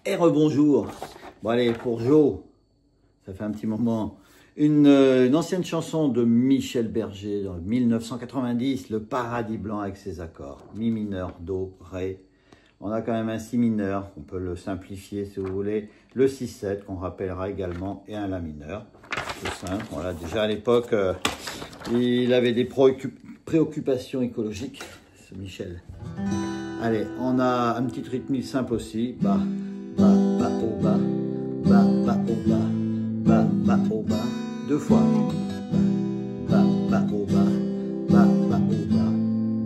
Et rebonjour. Bon allez, pour Jo, ça fait un petit moment, une ancienne chanson de Michel Berger, dans 1990, Le Paradis Blanc avec ses accords. Mi mineur, Do, Ré. On a quand même un Si mineur, on peut le simplifier si vous voulez. Le 6-7 qu'on rappellera également et un La mineur. C'est simple, voilà. Déjà à l'époque, il avait des préoccupations écologiques, ce Michel. Allez, on a un petit rythme simple aussi. Bas, bas, bas, au bas, bas, bas, au bas, bas, bas, au bas. Deux fois. Bas, bas, bas, au bas, bas, bas, au bas,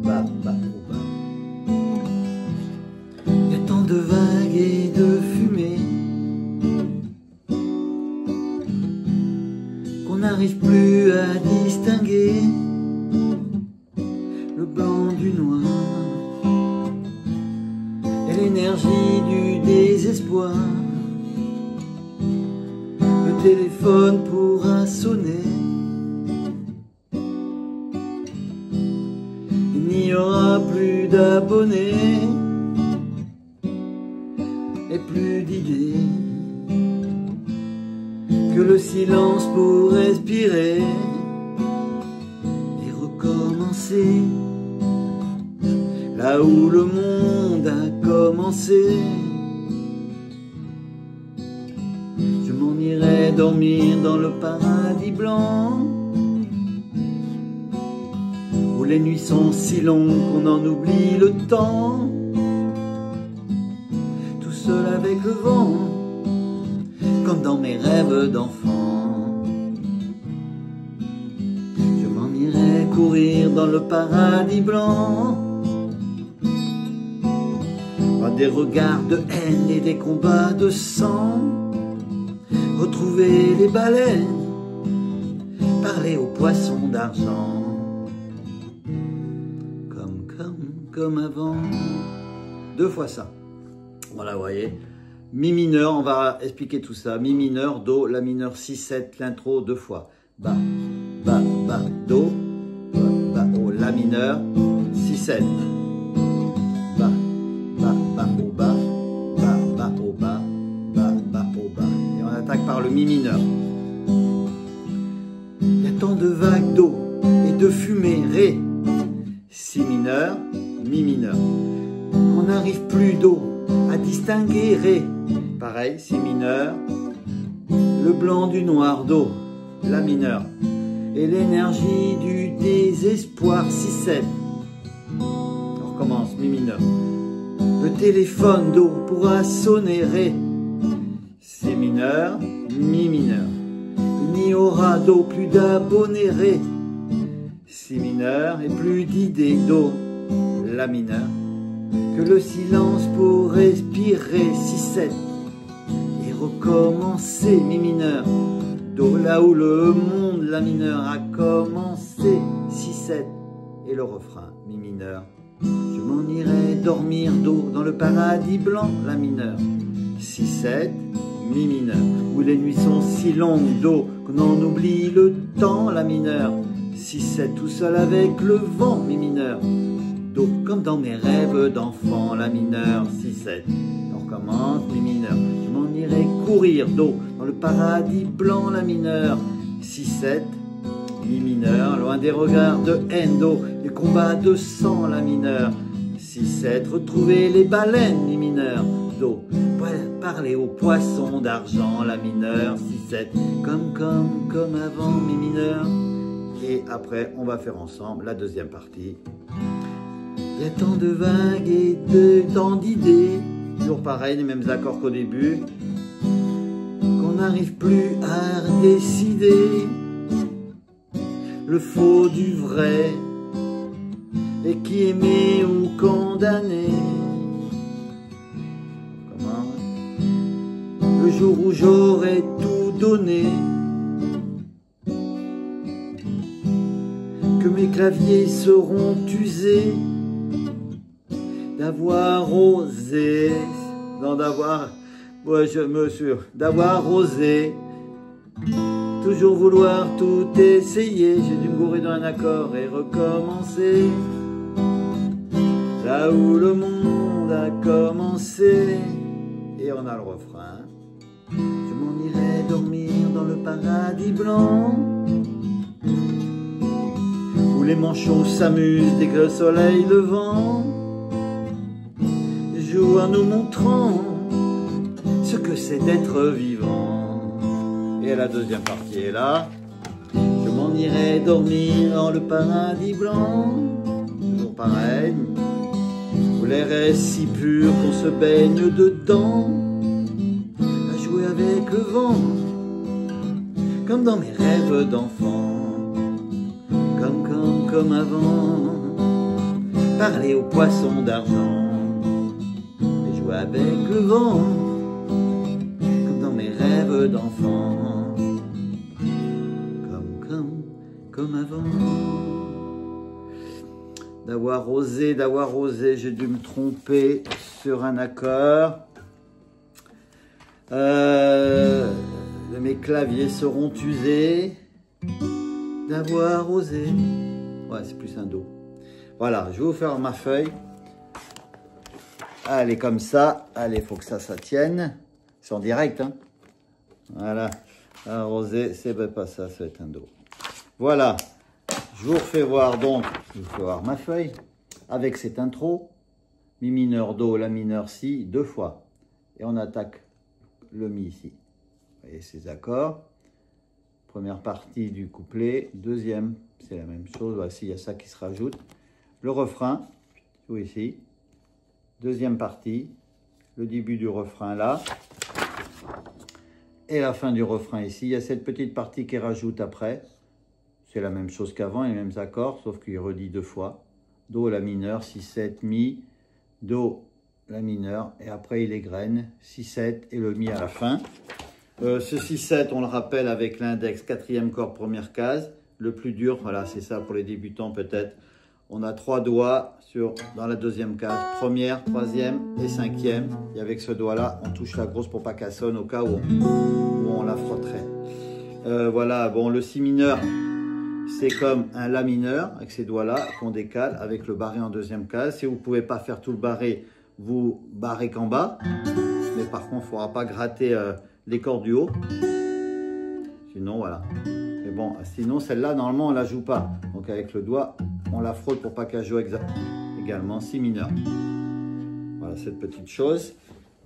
bas, bas, au bas. Il y a tant de vagues et de fumée qu'on n'arrive plus à distinguer le blanc du noir. L'énergie du désespoir. Le téléphone pourra sonner. Il n'y aura plus d'abonnés et plus d'idées que le silence pour respirer et recommencer. Là où le monde a commencé, je m'en irai dormir dans le paradis blanc, où les nuits sont si longues qu'on en oublie le temps, tout seul avec le vent, comme dans mes rêves d'enfant. Je m'en irai courir dans le paradis blanc, des regards de haine et des combats de sang, retrouver les baleines, parler aux poissons d'argent, comme avant. Deux fois ça. Voilà, vous voyez. Mi mineur, on va expliquer tout ça. Mi mineur, Do, La mineur, 6-7, l'intro, deux fois. Bas, bas, bas, Do, bas, bas, au La mineur, 6-7. Bas, bas, bas, au bas, bas, bas, au bas, bas, bas, au bas. Et on attaque par le Mi mineur. Il y a tant de vagues d'eau et de fumée, Ré, Si mineur, Mi mineur. On n'arrive plus d'eau à distinguer, Ré. Pareil, Si mineur, le blanc du noir, Do, La mineur. Et l'énergie du désespoir, 6-7. On recommence, Mi mineur. Le téléphone, Do, pourra sonner, Ré, Si mineur, Mi mineur. Il n'y aura, Do, plus d'abonnés, Ré, Si mineur, et plus d'idées, Do, La mineur. Que le silence pour respirer, 6-7. Et recommencer, Mi mineur, Do, là où le monde, La mineur, a commencé, 6-7. Et le refrain, Mi mineur. Je m'en irai dormir, Do, dans le paradis blanc, La mineur. 6-7, Mi mineur. Où les nuits sont si longues, Do, qu'on en oublie le temps, La mineur. 6-7, tout seul avec le vent, Mi mineur. Do, comme dans mes rêves d'enfant, La mineur. 6-7. On recommence, Mi mineur. Je m'en irai courir, Do, dans le paradis blanc, La mineur. 6-7. Mi mineur, loin des regards de haine, Do, des combats de sang, La mineur. 6-7, retrouver les baleines, Mi mineur, Do, parler aux poissons d'argent, La mineur. 6-7, comme avant, Mi mineur. Et après, on va faire ensemble la deuxième partie. Il y a tant de vagues et tant d'idées, toujours pareil, les mêmes accords qu'au début, qu'on n'arrive plus à décider le faux du vrai, et qui aimait ou condamné. Comment? Le jour où j'aurais tout donné, que mes claviers seront usés, d'avoir osé, non d'avoir, ouais je me suis, d'avoir osé, toujours vouloir tout essayer. J'ai dû me gourer dans un accord et recommencer. Là où le monde a commencé Et on a le refrain. Je m'en irai dormir dans le paradis blanc, où les manchots s'amusent dès que le soleil levant joue en nous montrant ce que c'est d'être vivant. Et la deuxième partie est là. Je m'en irai dormir dans le paradis blanc, toujours pareil, où l'air est si pur qu'on se baigne dedans, à jouer avec le vent, comme dans mes rêves d'enfant, comme avant, parler aux poissons d'argent, et jouer avec le vent, comme dans mes rêves d'enfant. Comme avant. D'avoir osé, j'ai dû me tromper sur un accord. Mes claviers seront usés. D'avoir osé. Ouais, c'est plus un do. Voilà, je vais vous faire ma feuille. Allez, comme ça. Allez, il faut que ça tienne. C'est en direct, hein. Voilà. Arrosé, c'est pas ça, ça va être un do. Voilà, je vous refais voir donc, je vous fais voir ma feuille avec cette intro, mi mineur, do, la mineur, si, 2 fois. Et on attaque le mi ici. Vous voyez ces accords. Première partie du couplet, deuxième, c'est la même chose. Voici, il y a ça qui se rajoute. Le refrain, tout ici. Deuxième partie, le début du refrain là. Et la fin du refrain ici. Il y a cette petite partie qui rajoute après. C'est la même chose qu'avant, les mêmes accords, sauf qu'il redit 2 fois. Do, la mineur, 6, 7, mi, do, la mineur, et après il égrène, 6, 7 et le mi à la fin. Ce 6, 7, on le rappelle avec l'index, 4e corde, première case. Le plus dur, voilà, c'est ça pour les débutants peut-être. On a 3 doigts dans la deuxième case, première, troisième et 5e. Et avec ce doigt-là, on touche la grosse pour pas qu'elle sonne au cas où on la frotterait. Voilà, bon, le si mineur, c'est comme un la mineur avec ces doigts-là qu'on décale avec le barré en deuxième case. Si vous ne pouvez pas faire tout le barré, vous barrez qu'en bas. Mais par contre, il ne faudra pas gratter les cordes du haut. Sinon, voilà. Mais bon, sinon, celle-là, normalement, on ne la joue pas. Donc, avec le doigt, on la frotte pour pas qu'elle joue également si mineur. Voilà, cette petite chose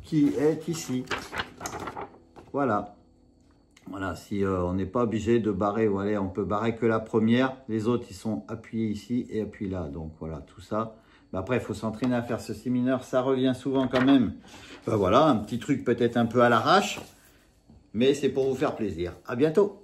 qui est ici. Voilà. Voilà, si on n'est pas obligé de barrer, voilà, on peut barrer que la première. Les autres, ils sont appuyés ici et appuyés là. Donc, voilà, tout ça. Mais après, il faut s'entraîner à faire ce si mineur. Ça revient souvent quand même. Ben voilà, un petit truc peut-être un peu à l'arrache. Mais c'est pour vous faire plaisir. À bientôt.